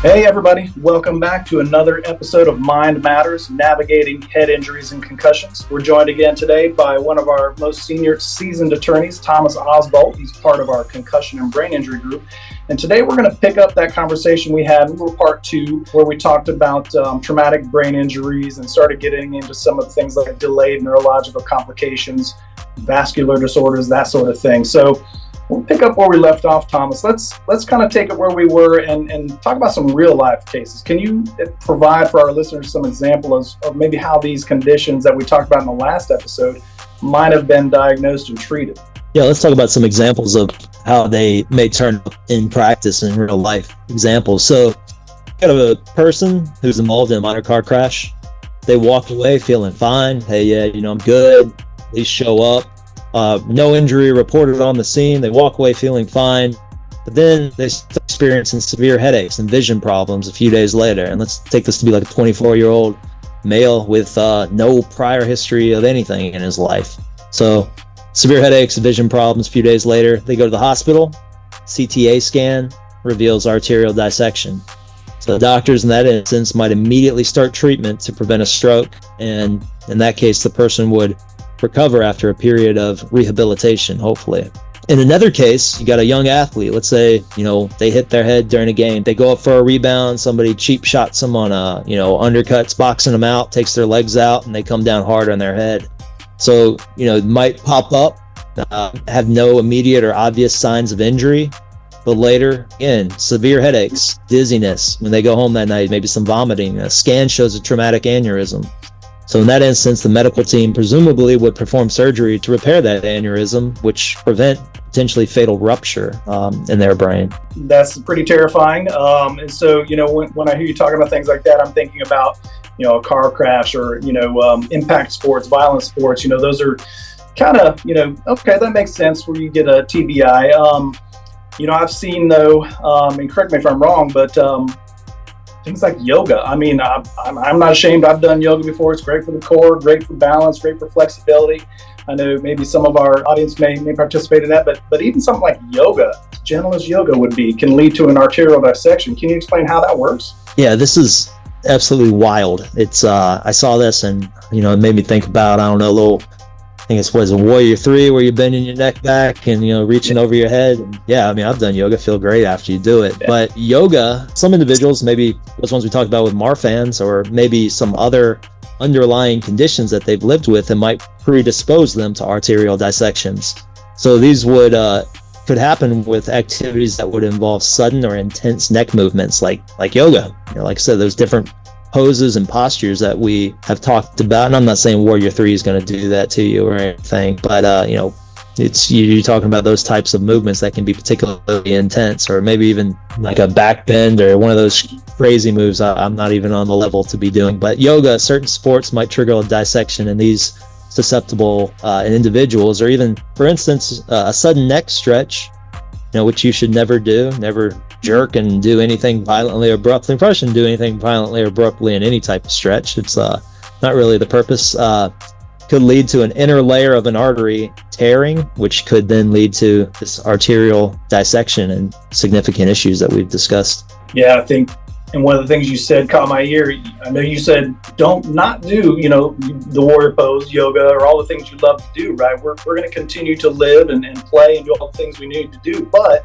Hey everybody, welcome back to another episode of Mind Matters, navigating head injuries and concussions. We're joined again today by one of our most senior seasoned attorneys, Thomas Ozbolt. He's part of our concussion and brain injury group. And today we're going to pick up that conversation we had in part two, where we talked about traumatic brain injuries and started getting into some of the things like delayed neurological complications, vascular disorders, that sort of thing. So we'll pick up where we left off, Thomas. Let's kind of take it where we were and talk about some real life cases. Can you provide for our listeners some examples of maybe how these conditions that we talked about in the last episode might have been diagnosed and treated? Yeah, let's talk about some examples of how they may turn up in practice in real life examples. So, you got a person who's involved in a minor car crash. They walk away feeling fine. Hey, yeah, I'm good. Please show up. No injury reported on the scene. They walk away feeling fine, but then they start experiencing severe headaches and vision problems a few days later. And let's take this to be like a 24-year-old male with no prior history of anything in his life. So severe headaches, vision problems a few days later. They go to the hospital. CTA scan reveals arterial dissection. So the doctors in that instance might immediately start treatment to prevent a stroke. And in that case, the person would recover after a period of rehabilitation, hopefully. In another case, you got a young athlete. Let's say, they hit their head during a game. They go up for a rebound. Somebody cheap shots them on undercuts, boxing them out, takes their legs out, and they come down hard on their head. So, it might pop up, have no immediate or obvious signs of injury, but later, again, severe headaches, dizziness. When they go home that night, maybe some vomiting. A scan shows a traumatic aneurysm. So in that instance, the medical team presumably would perform surgery to repair that aneurysm, which prevent potentially fatal rupture in their brain. That's pretty terrifying. And so, when I hear you talking about things like that, I'm thinking about, a car crash or, impact sports, violent sports. Those are kind of, okay, that makes sense where you get a TBI. I've seen though, and correct me if I'm wrong, but things like yoga. I mean, I'm not ashamed. I've done yoga before. It's great for the core, great for balance, great for flexibility. I know maybe some of our audience may participate in that, but even something like yoga, as gentle as yoga would be, can lead to an arterial dissection. Can you explain how that works? Yeah, this is absolutely wild. It's I saw this and it made me think about I think it's a Warrior 3 where you're bending your neck back and reaching over your head. Yeah, I mean, I've done yoga, feel great after you do it. Yeah. But yoga, some individuals, maybe those ones we talked about with Marfan's, or maybe some other underlying conditions that they've lived with, and might predispose them to arterial dissections. So these could happen with activities that would involve sudden or intense neck movements, like yoga. Like I said, those different poses and postures that we have talked about, and I'm not saying Warrior 3 is going to do that to you or anything, but it's you're talking about those types of movements that can be particularly intense, or maybe even like a back bend or one of those crazy moves I'm not even on the level to be doing. But yoga, certain sports might trigger a dissection in these susceptible individuals, or even, for instance, a sudden neck stretch, which you should never do, never jerk and do anything violently or abruptly. You probably shouldn't do anything violently or abruptly in any type of stretch. It's not really the purpose. Could lead to an inner layer of an artery tearing, which could then lead to this arterial dissection and significant issues that we've discussed. Yeah, I think, and one of the things you said caught my ear. I know you said don't not do, the warrior pose, yoga, or all the things you love to do, right? We're going to continue to live and play and do all the things we need to do, but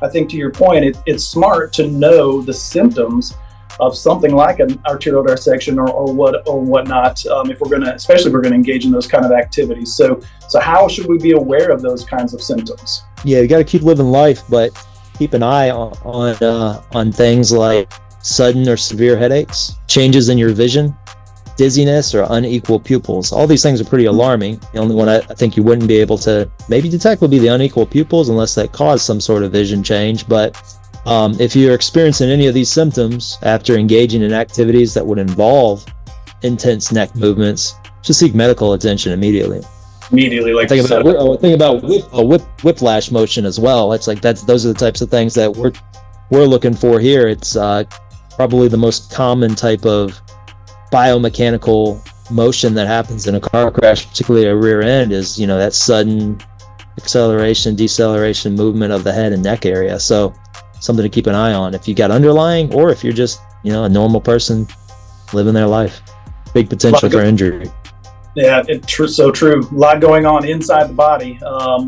I think to your point, it's smart to know the symptoms of something like an arterial dissection or whatnot, especially if we're going to engage in those kind of activities. So how should we be aware of those kinds of symptoms? Yeah, you got to keep living life, but keep an eye on things like sudden or severe headaches, changes in your vision, dizziness, or unequal pupils. All these things are pretty alarming. The only one I think you wouldn't be able to maybe detect would be the unequal pupils, unless that caused some sort of vision change. But if you're experiencing any of these symptoms after engaging in activities that would involve intense neck movements, just seek medical attention immediately. Like think about whiplash motion as well. Those are the types of things that we're looking for here. It's probably the most common type of biomechanical motion that happens in a car crash, particularly a rear end, is that sudden acceleration, deceleration movement of the head and neck area. So something to keep an eye on if you got underlying, or if you're just, a normal person living their life. Big potential for injury. Yeah, so true. A lot going on inside the body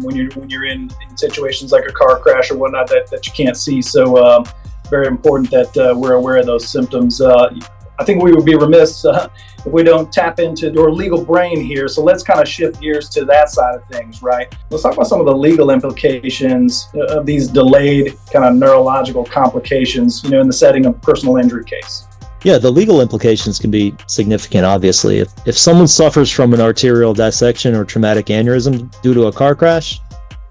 when you're in situations like a car crash or whatnot that you can't see. So very important that we're aware of those symptoms. I think we would be remiss if we don't tap into your legal brain here. So let's kind of shift gears to that side of things, right? Let's talk about some of the legal implications of these delayed kind of neurological complications, in the setting of a personal injury case. Yeah, the legal implications can be significant, obviously. If someone suffers from an arterial dissection or traumatic aneurysm due to a car crash,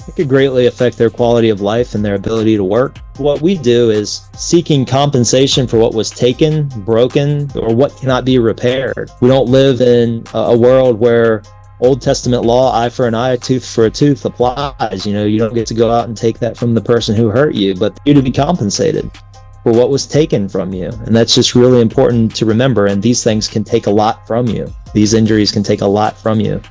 it could greatly affect their quality of life and their ability to work. What we do is seeking compensation for what was taken, broken, or what cannot be repaired. We don't live in a world where Old Testament law, eye for an eye, tooth for a tooth applies. You don't get to go out and take that from the person who hurt you, but you to be compensated for what was taken from you. And that's just really important to remember. And these things can take a lot from you. These injuries can take a lot from you.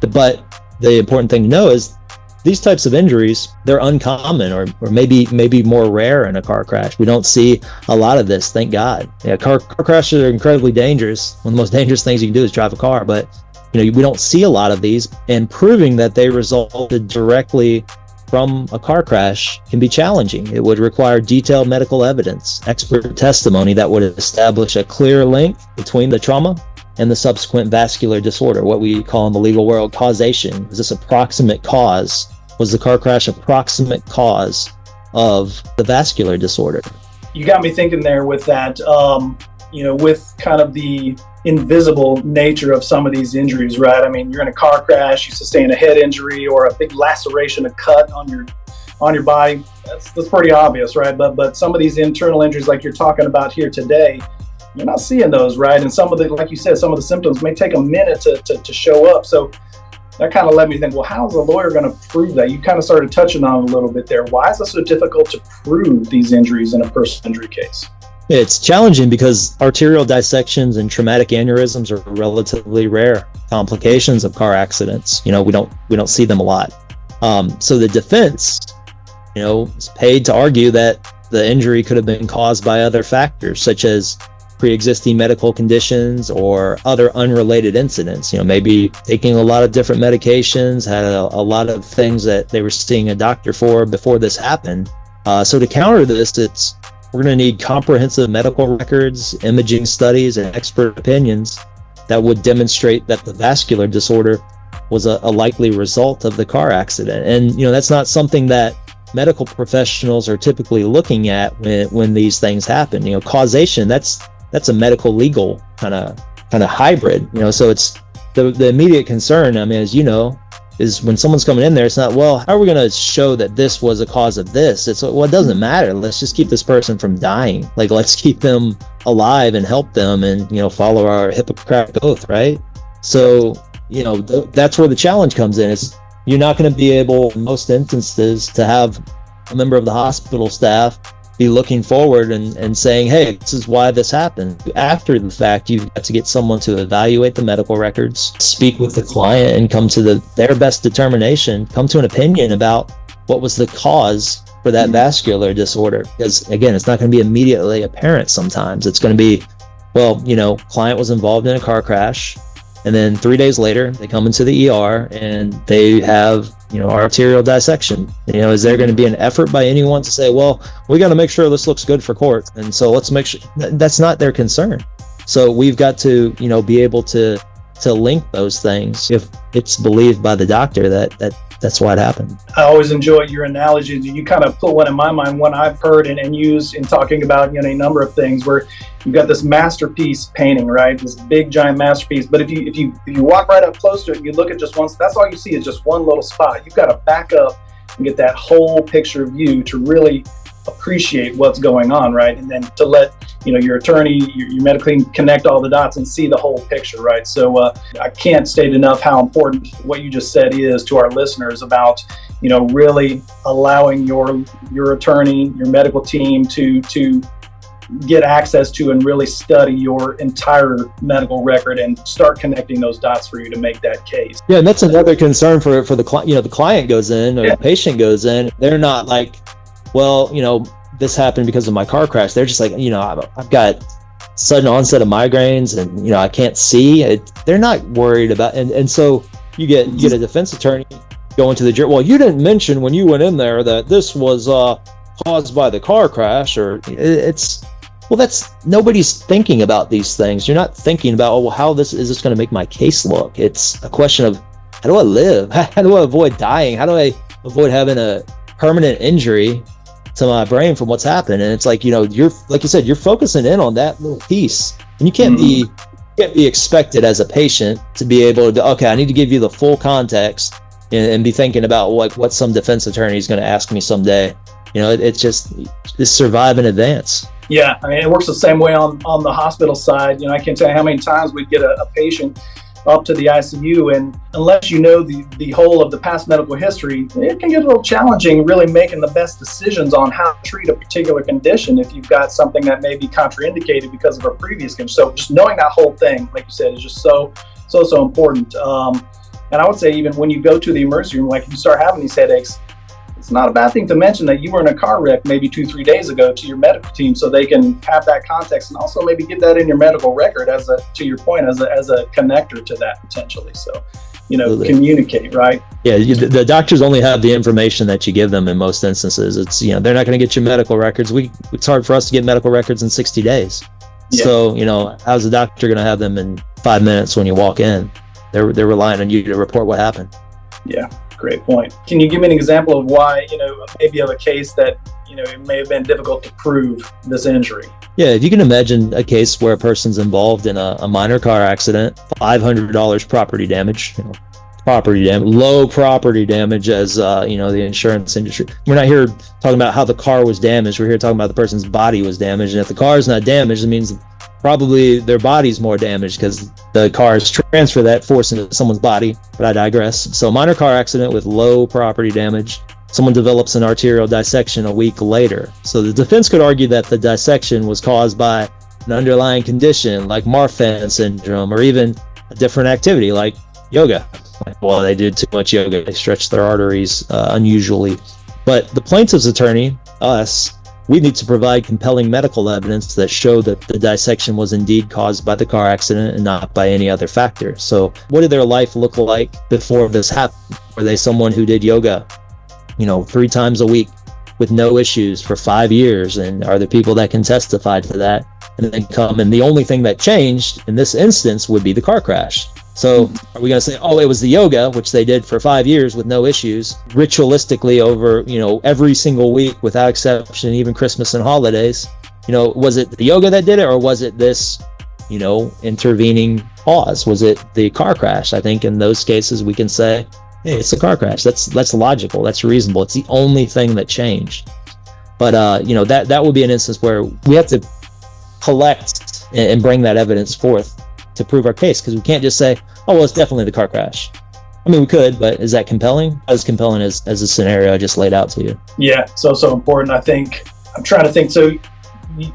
But the important thing to know is these types of injuries, they're uncommon or maybe more rare in a car crash. We don't see a lot of this, thank God. Yeah, car crashes are incredibly dangerous. One of the most dangerous things you can do is drive a car, but we don't see a lot of these, and proving that they resulted directly from a car crash can be challenging. It would require detailed medical evidence, expert testimony that would establish a clear link between the trauma and the subsequent vascular disorder, what we call in the legal world causation. Is this approximate cause? Was the car crash approximate cause of the vascular disorder? You got me thinking there with that, with kind of the invisible nature of some of these injuries, right? I mean, you're in a car crash, you sustain a head injury or a big laceration, a cut on your body. That's pretty obvious, right? But some of these internal injuries like you're talking about here today, you're not seeing those, right? And some of the, like you said, some of the symptoms may take a minute to show up. So that kind of led me to think, well, how is a lawyer going to prove that? You kind of started touching on it a little bit there. Why is it so difficult to prove these injuries in a personal injury case? It's challenging because arterial dissections and traumatic aneurysms are relatively rare complications of car accidents. We don't see them a lot. So the defense, is paid to argue that the injury could have been caused by other factors, such as pre-existing medical conditions or other unrelated incidents. Maybe taking a lot of different medications, had a lot of things that they were seeing a doctor for before this happened. So to counter this, we're going to need comprehensive medical records, imaging studies, and expert opinions that would demonstrate that the vascular disorder was a likely result of the car accident. And that's not something that medical professionals are typically looking at when these things happen. Causation, that's a medical legal kind of hybrid. So it's the immediate concern, as is when someone's coming in there, it's not, well, how are we going to show that this was a cause of this? It's, well, it doesn't matter. Let's just keep this person from dying. Let's keep them alive and help them and, follow our Hippocratic oath, right? So, that's where the challenge comes in. Is you're not going to be able, in most instances, to have a member of the hospital staff be looking forward and saying, hey, this is why this happened. After the fact, you've got to get someone to evaluate the medical records, speak with the client, and come to their best determination, come to an opinion about what was the cause for that vascular disorder. Because again, it's not going to be immediately apparent sometimes. It's going to be, well, client was involved in a car crash, and then 3 days later, they come into the ER and they have, arterial dissection. Is there going to be an effort by anyone to say, well, we got to make sure this looks good for court, and so let's make sure that's not their concern. So we've got to, be able to link those things if it's believed by the doctor that's why it happened. I always enjoy your analogies. You kind of put one in my mind, one I've heard and used in talking about a number of things, where you've got this masterpiece painting, right? This big giant masterpiece. But if you walk right up close to it and you look at just one, that's all you see is just one little spot. You've got to back up and get that whole picture view to really appreciate what's going on, right? And then to let your attorney, your medical team connect all the dots and see the whole picture, right? So I can't state enough how important what you just said is to our listeners about really allowing your attorney, your medical team to get access to and really study your entire medical record and start connecting those dots for you to make that case. Yeah, and that's another concern for the client. The client goes in or the patient goes in, they're not like, well, this happened because of my car crash. They're just like, I've got sudden onset of migraines and, I can't see it. They're not worried about, and so you get a defense attorney going to the jury. Well, you didn't mention when you went in there that this was caused by the car crash, or that's nobody's thinking about these things. You're not thinking about, how is this going to make my case look? It's a question of, how do I live? How do I avoid dying? How do I avoid having a permanent injury to my brain from what's happened? And it's like, you're, like you said, you're focusing in on that little piece, and you can't be expected as a patient to be able to, okay, I need to give you the full context and be thinking about what some defense attorney is going to ask me someday. It's just survive in advance. Yeah, I mean, it works the same way on the hospital side. I can't tell you how many times we'd get a patient up to the ICU, and unless you know the whole of the past medical history, it can get a little challenging really making the best decisions on how to treat a particular condition if you've got something that may be contraindicated because of a previous condition. So just knowing that whole thing, like you said, is just so important. And I would say even when you go to the emergency room, like if you start having these headaches, it's not a bad thing to mention that you were in a car wreck maybe 2-3 days ago to your medical team, so they can have that context and also maybe get that in your medical record to your point, as a connector to that potentially. So, communicate, right? Yeah, the doctors only have the information that you give them in most instances. It's, they're not going to get your medical records. It's hard for us to get medical records in 60 days. Yeah. So, how's the doctor going to have them in 5 minutes when you walk in? They're relying on you to report what happened. Yeah. Great point. Can you give me an example of why, maybe of a case that, it may have been difficult to prove this injury? Yeah, if you can imagine a case where a person's involved in a minor car accident, $500 property damage, low property damage as, the insurance industry. We're not here talking about how the car was damaged. We're here talking about the person's body was damaged. And if the car is not damaged, it means probably their body's more damaged because the cars transfer that force into someone's body, but I digress. So minor car accident with low property damage, someone develops an arterial dissection a week later. So the defense could argue that the dissection was caused by an underlying condition like Marfan syndrome, or even a different activity like yoga. Well, they did too much yoga, they stretched their arteries unusually. But the plaintiff's attorney, us, we need to provide compelling medical evidence that show that the dissection was indeed caused by the car accident and not by any other factor. So what did their life look like before this happened? Were they someone who did yoga, 3 times a week with no issues for 5 years? And are there people that can testify to that and then come? And the only thing that changed in this instance would be the car crash. So are we going to say, it was the yoga, which they did for 5 years with no issues, ritualistically over, every single week without exception, even Christmas and holidays? Was it the yoga that did it, or was it this, intervening cause? Was it the car crash? I think in those cases we can say, hey, it's a car crash. That's logical. That's reasonable. It's the only thing that changed. But, that would be an instance where we have to collect and bring that evidence forth to prove our case, because we can't just say, it's definitely the car crash. I mean, we could, but is that compelling? Not as compelling as the scenario I just laid out to you. Yeah, so important. I think I'm trying to think. So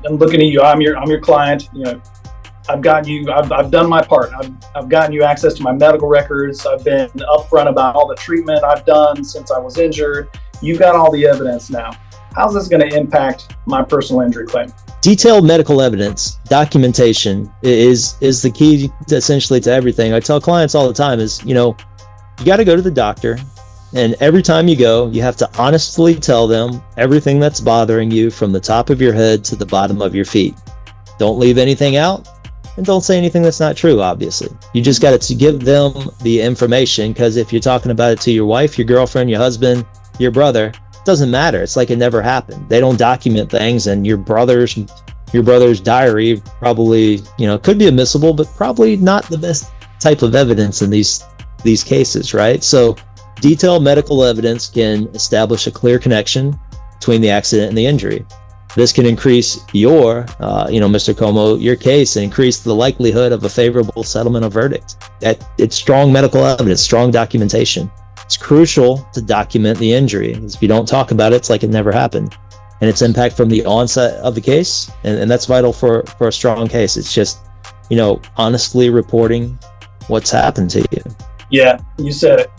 I'm looking at you. I'm your client. I've gotten you. I've done my part. I've gotten you access to my medical records. I've been upfront about all the treatment I've done since I was injured. You've got all the evidence now. How's this going to impact my personal injury claim? Detailed medical evidence, documentation is the key essentially to everything. I tell clients all the time is, you got to go to the doctor, and every time you go, you have to honestly tell them everything that's bothering you from the top of your head to the bottom of your feet. Don't leave anything out, and don't say anything that's not true, obviously. You just got to give them the information, because if you're talking about it to your wife, your girlfriend, your husband, your brother, doesn't matter. It's like it never happened. They don't document things, and your brother's diary probably, could be admissible, but probably not the best type of evidence in these cases, right? So detailed medical evidence can establish a clear connection between the accident and the injury. This can increase your, Mr. Como, your case, and increase the likelihood of a favorable settlement or verdict. It's strong medical evidence, strong documentation. It's crucial to document the injury. If you don't talk about it, it's like it never happened. And its impact from the onset of the case, and that's vital for a strong case. It's just, honestly reporting what's happened to you. Yeah, you said it.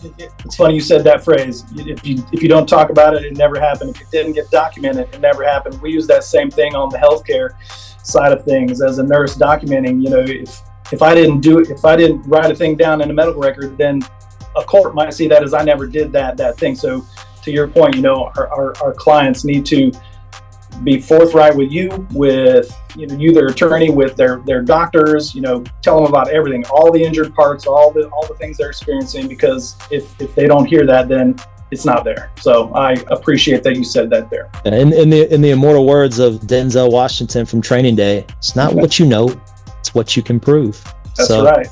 It's funny you said that phrase. If you don't talk about it, it never happened. If it didn't get documented, it never happened. We use that same thing on the healthcare side of things as a nurse documenting. If I didn't do it, if I didn't write a thing down in a medical record, then a court might see that as I never did that thing. So to your point, our clients need to be forthright with you, with you, their attorney, with their doctors. Tell them about everything, all the injured parts, all the things they're experiencing. Because if they don't hear that, then it's not there. So I appreciate that you said that there. In the immortal words of Denzel Washington from Training Day, it's not what you know, it's what you can prove. That's right.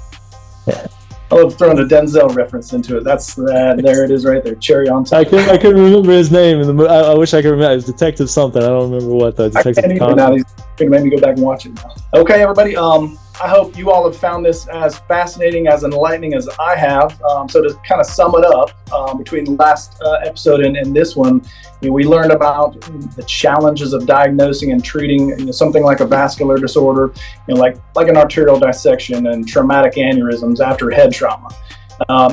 Yeah. I love throwing a Denzel reference into it. There it is right there. Cherry on top. I couldn't remember his name. I wish I could remember. It was Detective something. I don't remember what the Detective. I can't even now. He's going to make me go back and watch it now. Okay, everybody. I hope you all have found this as fascinating, as enlightening as I have. So to kind of sum it up, between the last episode and this one, we learned about the challenges of diagnosing and treating something like a vascular disorder, like an arterial dissection and traumatic aneurysms after head trauma.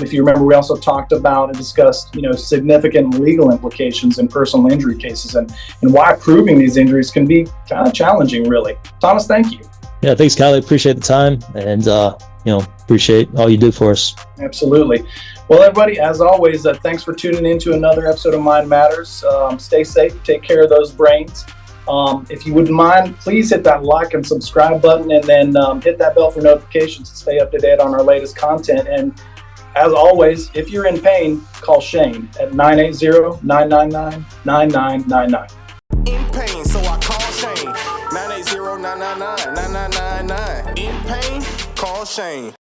If you remember, we also talked about and discussed, significant legal implications in personal injury cases and why proving these injuries can be kind of challenging, really. Thomas, thank you. Yeah, thanks, Kylie. Appreciate the time, and appreciate all you do for us. Absolutely. Well, everybody, as always, thanks for tuning in to another episode of Mind Matters. Stay safe, take care of those brains. If you wouldn't mind, please hit that like and subscribe button, and then hit that bell for notifications to stay up to date on our latest content. And as always, if you're in pain, call Shane at 980-999-9999. In pain, so I call Shane. 980-999-9999. In pain, call Shane.